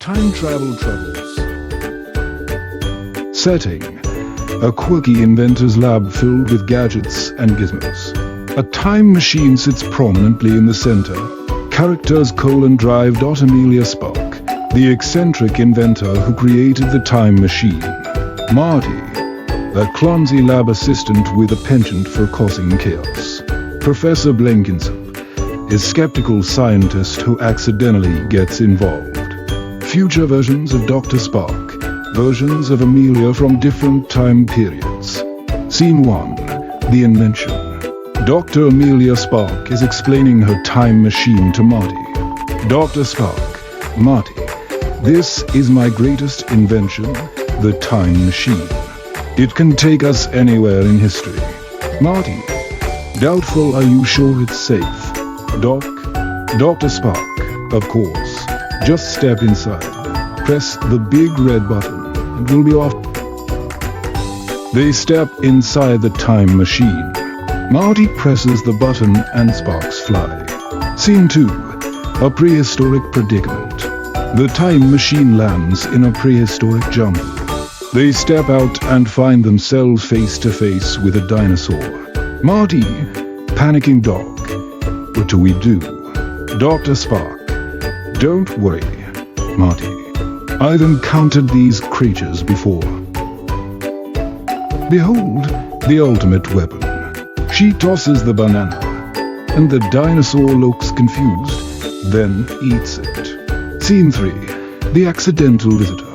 Time travel troubles. Setting: a quirky inventor's lab filled with gadgets and gizmos. A time machine sits prominently in the center. Characters: Drive. Amelia Spark, the eccentric inventor who created the time machine. Marty, a clumsy lab assistant with a penchant for causing chaos. Professor BLACC, a skeptical scientist who accidentally gets involved. Future versions of Dr. Spark, versions of Amelia from different time periods. Scene 1, the invention. Dr. Amelia Spark is explaining her time machine to Marty. Dr. Spark: Marty, this is my greatest invention, the time machine. It can take us anywhere in history. Marty: doubtful, are you sure it's safe? Dr. Spark: of course. Just step inside, press the big red button, and we'll be off. They step inside the time machine. Marty presses the button and sparks fly. Scene 2, a prehistoric predicament. The time machine lands in a prehistoric jungle. They step out and find themselves face to face with a dinosaur. Marty: panicking dog. What do we do? Dr. Spark: don't worry, Marty. I've encountered these creatures before. Behold, the ultimate weapon. She tosses the banana, and the dinosaur looks confused, then eats it. Scene 3, the accidental visitor.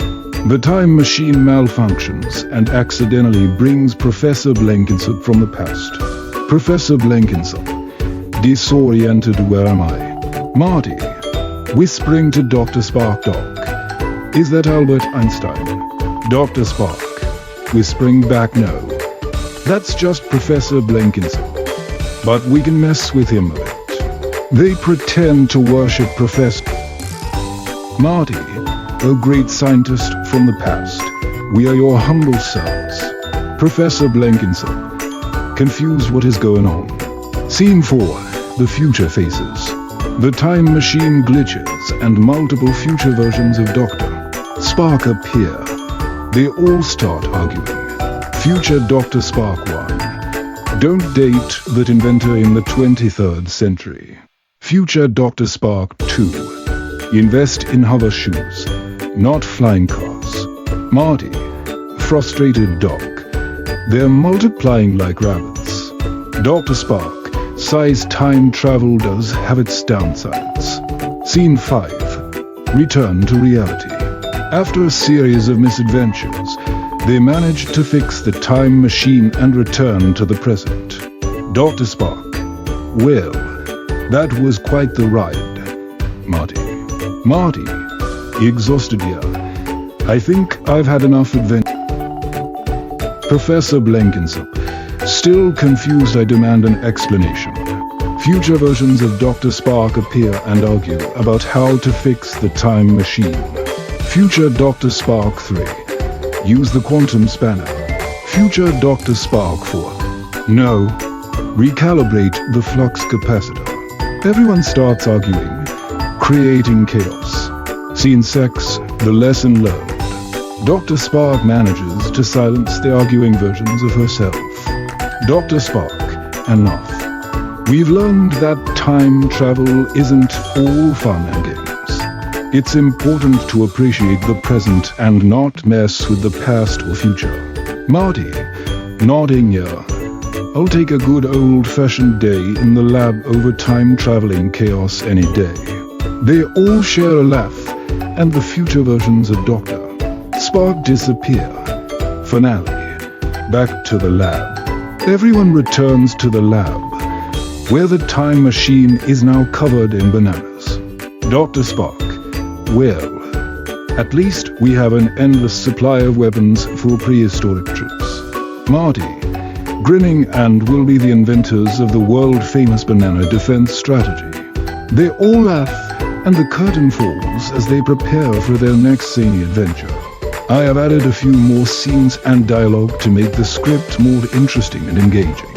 The time machine malfunctions and accidentally brings Professor BLACC from the past. Professor BLACC: disoriented, where am I? Marty, whispering to Dr. Spark: Doc, is that Albert Einstein? Dr. Spark, whispering back: no, that's just Professor BLACC, but we can mess with him a bit. They pretend to worship Professor Marty: a great scientist from the past, we are your humble servants. Professor BLACC, confused, what is going on? Scene 4, the future faces. The time machine glitches and multiple future versions of Dr. Spark appear. They all start arguing. Future Dr. Spark 1: don't date that inventor in the 23rd century. Future Dr. Spark 2: invest in hover shoes, not flying cars. Marty: frustrated dog. They're multiplying like rabbits. Dr. Spark sighs: time travel does have its downsides. Scene 5, return to reality. After a series of misadventures, they manage to fix the time machine and return to the present. Dr. Spark: well, that was quite the ride. Marty: exhausted, yeah. I think I've had enough adventure. Professor BLACC: still confused, I demand an explanation. Future versions of Dr. Spark appear and argue about how to fix the time machine. Future Dr. Spark 3: use the quantum spanner. Future Dr. Spark 4: no, recalibrate the flux capacitor. Everyone starts arguing, creating chaos. Scene 6, the lesson learned. Dr. Spark manages to silence the arguing versions of herself. Dr. Spark: enough. We've learned that time travel isn't all fun and games. It's important to appreciate the present and not mess with the past or future. Marty: nodding, yeah. I'll take a good old-fashioned day in the lab over time-traveling chaos any day. They all share a laugh, and the future versions of Dr. Spark disappear. Finale: back to the lab. Everyone returns to the lab, where the time machine is now covered in bananas. Dr. Spark: well, at least we have an endless supply of weapons for prehistoric troops. Marty: grinning, and will be the inventors of the world-famous banana defense strategy. They all laugh, and the curtain falls as they prepare for their next zany adventure. I have added a few more scenes and dialogue to make the script more interesting and engaging.